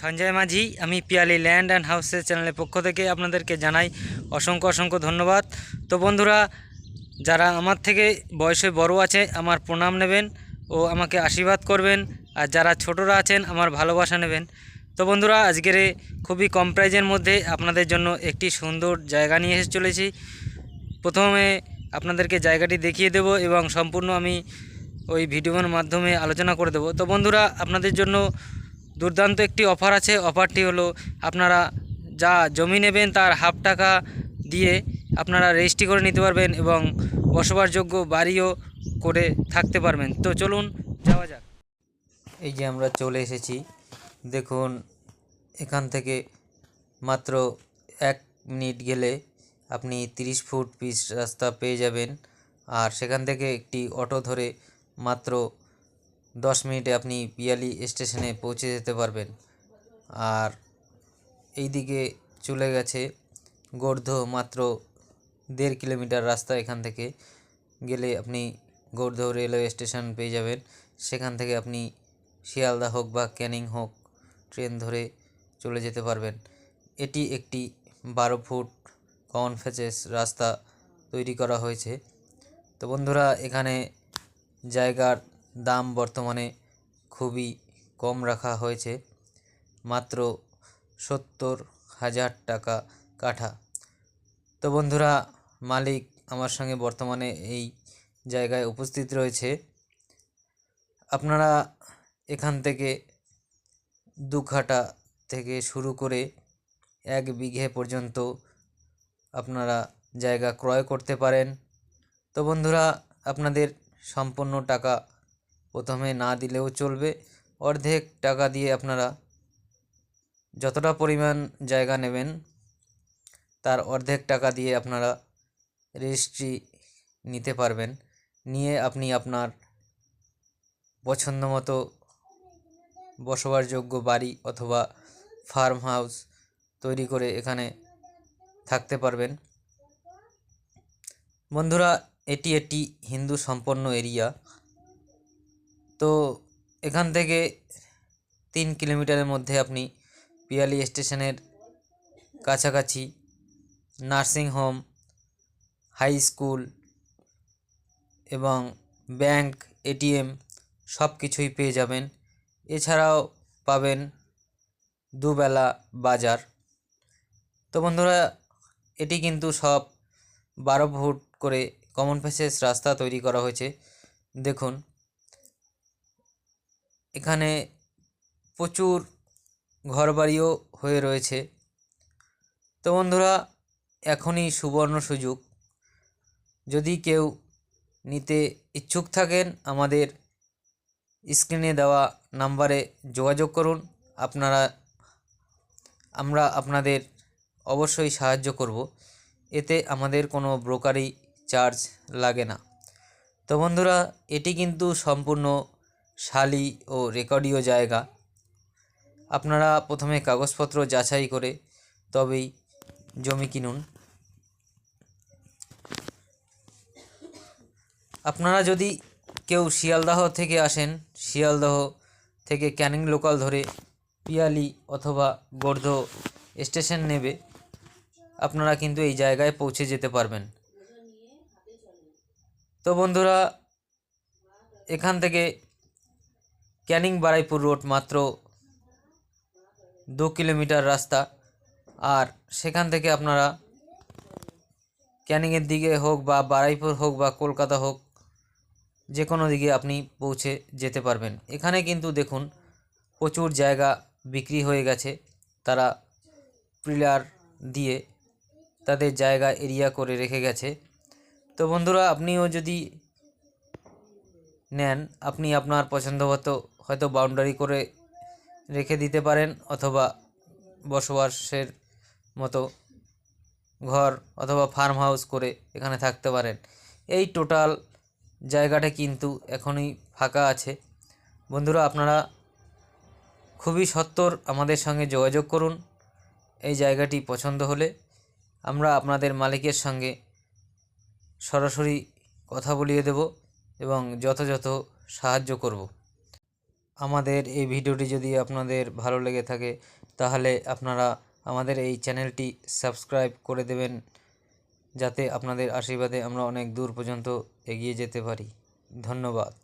সঞ্জয় মাঝি। আমি Piyali land and হাউসের চ্যানেলের পক্ষ থেকে আপনাদেরকে জানাই অসংখ্য অসংখ্য ধন্যবাদ। তো বন্ধুরা, যারা আমার থেকে বয়সে বড় আছে আমার প্রণাম নেবেন ও আমাকে আশীর্বাদ করবেন, আর যারা ছোটরা আছেন আমার ভালোবাসা নেবেন। তো বন্ধুরা, আজকের খুবই কম প্রাইজের মধ্যে আপনাদের জন্য একটি সুন্দর জায়গা নিয়ে এসে চলেছি। প্রথমে আপনাদেরকে জায়গাটি দেখিয়ে দেব এবং সম্পূর্ণ আমি ওই ভিডিওর মাধ্যমে আলোচনা করে দেব। তো বন্ধুরা, আপনাদের জন্য দুর্দান্ত একটি অফার আছে। অফারটি হলো, আপনারা যা জমি নেবেন তার হাফ টাকা দিয়ে আপনারা রেজিস্ট্রি করে নিতে পারবেন এবং বসবাসযোগ্য বাড়িও করে থাকতে পারবেন। তো চলুন যাওয়া যাক। এই যে আমরা চলে এসেছি, দেখুন এখান থেকে মাত্র 1 মিনিট গেলে আপনি 30 ফুট পিচ রাস্তা পেয়ে যাবেন। আর সেখান থেকে একটি অটো ধরে মাত্র 10 মিনিটে আপনি পিয়ালি স্টেশনে পৌঁছে যেতে পারবেন। আর এই দিকে চলে গেছে গোর্ধ, মাত্র 1.5 কিলোমিটার রাস্তা। এখান থেকে গেলে আপনি গোর্ধ রেলওয়ে স্টেশন পেয়ে যাবেন। সেখান থেকে আপনি শিয়ালদা হোক বা ক্যানিং হোক ট্রেন ধরে চলে যেতে পারবেন। এটি একটি 12 ফুট কমন ফেসেস রাস্তা তৈরি করা হয়েছে। তো বন্ধুরা, এখানে জায়গার দাম বর্তমানে খুবই কম রাখা হয়েছে, মাত্র 70,000 টাকা কাঠা। তো বন্ধুরা, মালিক আমার সঙ্গে বর্তমানে এই জায়গায় উপস্থিত রয়েছে। আপনারা এখান থেকে 2 কাঠা থেকে শুরু করে 1 বিঘে পর্যন্ত আপনারা জায়গা ক্রয় করতে পারেন। তো বন্ধুরা, আপনাদের সম্পূর্ণ টাকা প্রথমে না দিলেও চলবে। অর্ধেক টাকা দিয়ে আপনারা যতটা পরিমাণ জায়গা নেবেন তার অর্ধেক টাকা দিয়ে আপনারা রেজিস্ট্রি নিতে পারবেন। নিয়ে আপনি আপনার পছন্দ মতো বসবাসযোগ্য বাড়ি অথবা ফার্ম হাউস তৈরি করে এখানে থাকতে পারবেন। বন্ধুরা, এটি একটি হিন্দু সম্পন্ন এরিয়া। তো এখান থেকে 3 কিলোমিটারের মধ্যে আপনি পিয়ালি স্টেশনের কাছাকাছি নার্সিংহোম, হাই স্কুল এবং ব্যাংক, এটিএম সব কিছুই পেয়ে যাবেন। এছাড়াও পাবেন দুবেলা বাজার। তো বন্ধুরা, এটি কিন্তু সব 12 ফুট করে কমন ফেসেস রাস্তা তৈরি করা হয়েছে। দেখুন এখানে প্রচুর ঘরবাড়িও হয়ে রয়েছে। তো বন্ধুরা, এখনই সুবর্ণ সুযোগ। যদি কেউ নিতে ইচ্ছুক থাকেন আমাদের স্ক্রিনে দেওয়া নাম্বারে যোগাযোগ করুন। আমরা আপনাদের অবশ্যই সাহায্য করব। এতে আমাদের কোনো ব্রোকারি চার্জ লাগে না। তো বন্ধুরা, এটি কিন্তু সম্পূর্ণ শালি ও রেকর্ডীয় জায়গা। আপনারা প্রথমে কাগজপত্র যাচাই করে তবেই জমি কিনুন। আপনারা যদি কেউ শিয়ালদাহ থেকে আসেন, শিয়ালদাহ থেকে ক্যানিং লোকাল ধরে পিয়ালি অথবা গোর্ধ স্টেশন নেবে, আপনারা কিন্তু এই জায়গায় পৌঁছে যেতে পারবেন। তো বন্ধুরা, এখান থেকে ক্যানিং বারুইপুর রোড মাত্র 2 কিলোমিটার রাস্তা। আর সেখান থেকে আপনারা ক্যানিংয়ের দিকে হোক বা বারুইপুর হোক বা কলকাতা হোক, যে কোনো দিকে আপনি পৌঁছে যেতে পারবেন। এখানে কিন্তু দেখুন প্রচুর জায়গা বিক্রি হয়ে গেছে। তারা পিলার দিয়ে তাদের জায়গা এরিয়া করে রেখে গেছে। তো বন্ধুরা, আপনিও যদি নেন, আপনি আপনার পছন্দ মতো হয়তো বাউন্ডারি করে রেখে দিতে পারেন অথবা বসবাসের মতো ঘর অথবা ফার্ম হাউস করে এখানে থাকতে পারেন। এই টোটাল জায়গাটা কিন্তু এখনই ফাঁকা আছে। বন্ধুরা, আপনারা খুবই সত্বর আমাদের সঙ্গে যোগাযোগ করুন। এই জায়গাটি পছন্দ হলে আমরা আপনাদের মালিকের সঙ্গে সরাসরি কথা বলিয়ে দেব এবং যথাযথ সাহায্য করব। আমাদের এই ভিডিওটি যদি আপনাদের ভালো লেগে থাকে তাহলে আপনারা আমাদের এই চ্যানেলটি সাবস্ক্রাইব করে দেবেন, যাতে আপনাদের আশীর্বাদে আমরা অনেক দূর পর্যন্ত এগিয়ে যেতে পারি। ধন্যবাদ।